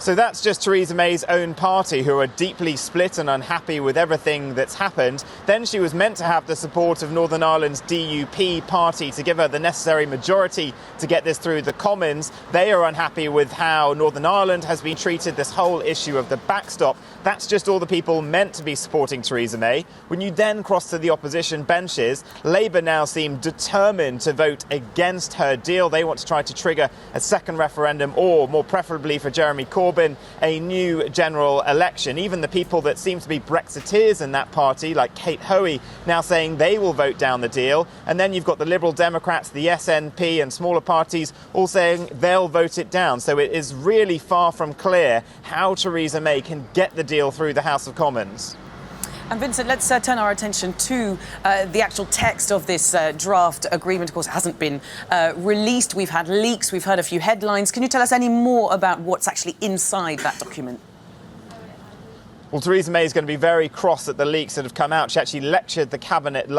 So that's just Theresa May's own party, who are deeply split and unhappy with everything that's happened. Then she was meant to have the support of Northern Ireland's DUP party to give her the necessary majority to get this through the Commons. They are unhappy with how Northern Ireland has been treated, this whole issue of the backstop. That's just all the people meant to be supporting Theresa May. When you then cross to the opposition benches, Labour now seem determined to vote against her deal. They want to try to trigger a second referendum, or more preferably for Jeremy Corbyn, a new general election. Even the people that seem to be Brexiteers in that party, like Kate Hoey, now saying they will vote down the deal. And then you've got the Liberal Democrats, the SNP and smaller parties all saying they'll vote it down. So it is really far from clear how Theresa May can get the deal through the House of Commons. And Vincent, let's turn our attention to the actual text of this draft agreement. Of course, it hasn't been released. We've had leaks. We've heard a few headlines. Can you tell us any more about what's actually inside that document? Well, Theresa May is going to be very cross at the leaks that have come out. She actually lectured the Cabinet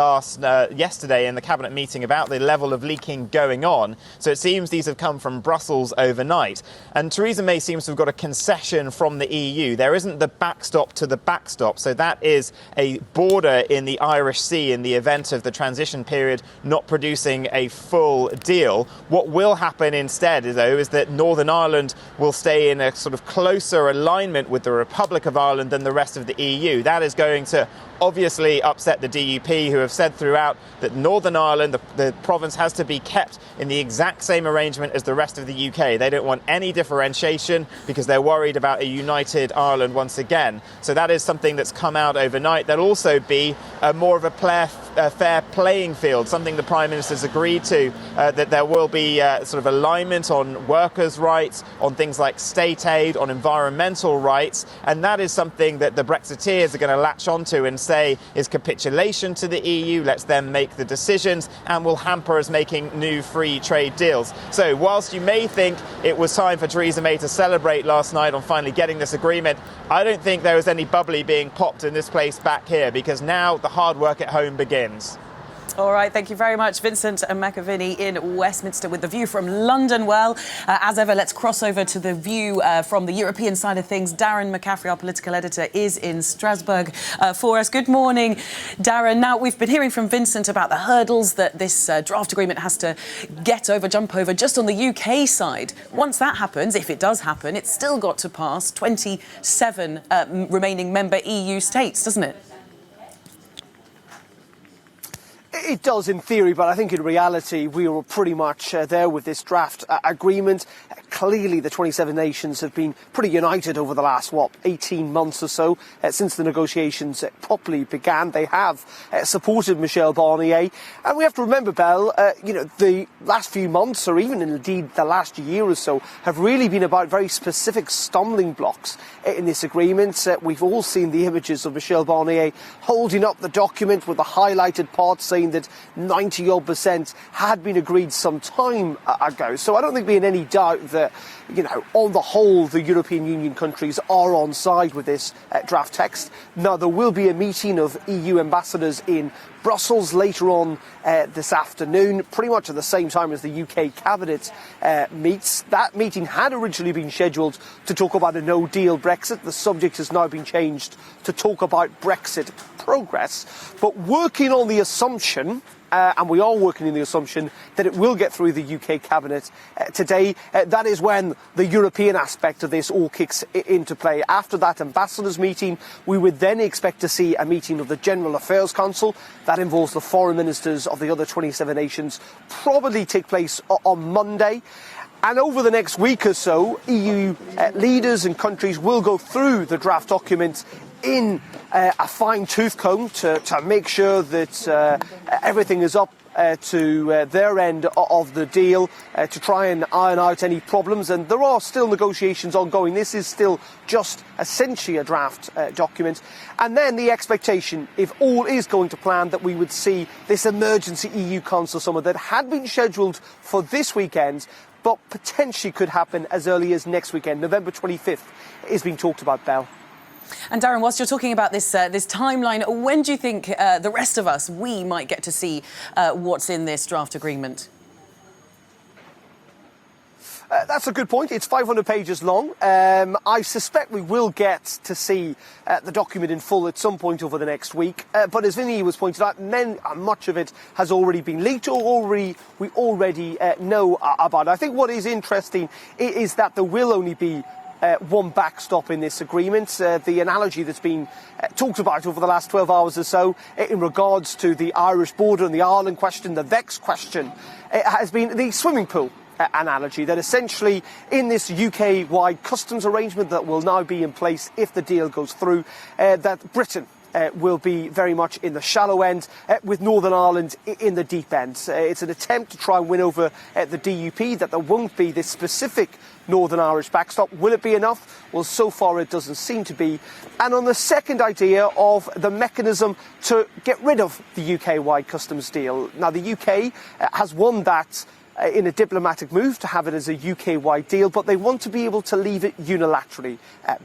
yesterday in the Cabinet meeting about the level of leaking going on. So it seems these have come from Brussels overnight. And Theresa May seems to have got a concession from the EU. There isn't the backstop to the backstop. So that is a border in the Irish Sea in the event of the transition period not producing a full deal. What will happen instead, though, is that Northern Ireland will stay in a sort of closer alignment with the Republic of Ireland than the rest of the EU. That is going to obviously upset the DUP, who have said throughout that Northern Ireland, the province, has to be kept in the exact same arrangement as the rest of the UK. They don't want any differentiation because they're worried about a united Ireland once again. So that is something that's come out overnight. There'll also be more of a fair playing field, something the Prime Minister's agreed to, that there will be sort of alignment on workers' rights, on things like state aid, on environmental rights, and that is something that the Brexiteers are going to latch onto and say is capitulation to the EU, lets them make the decisions, and will hamper us making new free trade deals. So whilst you may think it was time for Theresa May to celebrate last night on finally getting this agreement, I don't think there was any bubbly being popped in this place back here, because now the hard work at home begins. All right, thank you very much, Vincent McAviney in Westminster with the view from London. Well, as ever, let's cross over to the view from the European side of things. Darren McCaffrey, our political editor, is in Strasbourg for us. Good morning, Darren. Now, we've been hearing from Vincent about the hurdles that this draft agreement has to jump over just on the UK side. Once that happens, if it does happen, it's still got to pass 27 remaining member EU states, doesn't it? It does in theory, but I think in reality we were pretty much there with this draft agreement. Clearly the 27 nations have been pretty united over the last, 18 months or so since the negotiations properly began. They have supported Michel Barnier. And we have to remember, Belle, the last few months, or even indeed the last year or so, have really been about very specific stumbling blocks in this agreement. We've all seen the images of Michel Barnier holding up the document with the highlighted part saying that 90% had been agreed some time ago. So I don't think there'll be any doubt that, on the whole, the European Union countries are on side with this draft text. Now, there will be a meeting of EU ambassadors in Brussels later on this afternoon, pretty much at the same time as the UK Cabinet meets. That meeting had originally been scheduled to talk about a no-deal Brexit. The subject has now been changed to talk about Brexit progress. But working on the assumption, and we are working in the assumption that it will get through the UK Cabinet today. That is when the European aspect of this all kicks into play. After that ambassadors meeting, we would then expect to see a meeting of the General Affairs Council. That involves the foreign ministers of the other 27 nations, probably take place on Monday. And over the next week or so, EU leaders and countries will go through the draft document in a fine-tooth comb to make sure that everything is up to their end of the deal, to try and iron out any problems. And there are still negotiations ongoing. This is still just essentially a draft document. And then the expectation, if all is going to plan, that we would see this emergency EU Council summit that had been scheduled for this weekend, but potentially could happen as early as next weekend. November 25th is being talked about, Belle. And Darren, whilst you're talking about this timeline, when do you think the rest of us, we might get to see what's in this draft agreement? That's a good point. It's 500 pages long. I suspect we will get to see the document in full at some point over the next week. But as Vinny was pointed out, much of it has already been leaked or we already know about it. I think what is interesting is that there will only be one backstop in this agreement. The analogy that's been talked about over the last 12 hours or so in regards to the Irish border and the Ireland question, the Vex question, has been the swimming pool analogy, that essentially in this UK-wide customs arrangement that will now be in place if the deal goes through, that Britain will be very much in the shallow end, with Northern Ireland in the deep end. It's an attempt to try and win over the DUP, that there won't be this specific Northern Irish backstop. Will it be enough? Well, so far it doesn't seem to be. And on the second idea of the mechanism to get rid of the UK-wide customs deal, now the UK has won that in a diplomatic move to have it as a UK-wide deal, but they want to be able to leave it unilaterally,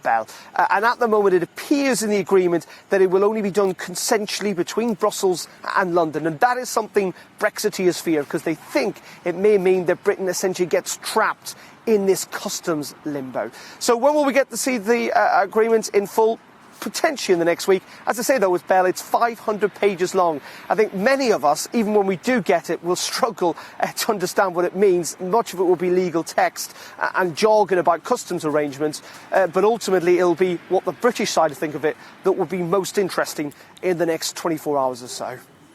Bell. And at the moment it appears in the agreement that it will only be done consensually between Brussels and London. And that is something Brexiteers fear, because they think it may mean that Britain essentially gets trapped in this customs limbo. So when will we get to see the agreement in full? Potentially in the next week. As I say, though, with Bell, it's 500 pages long. I think many of us, even when we do get it, will struggle to understand what it means. Much of it will be legal text and jargon about customs arrangements, but ultimately it'll be what the British side think of it that will be most interesting in the next 24 hours or so.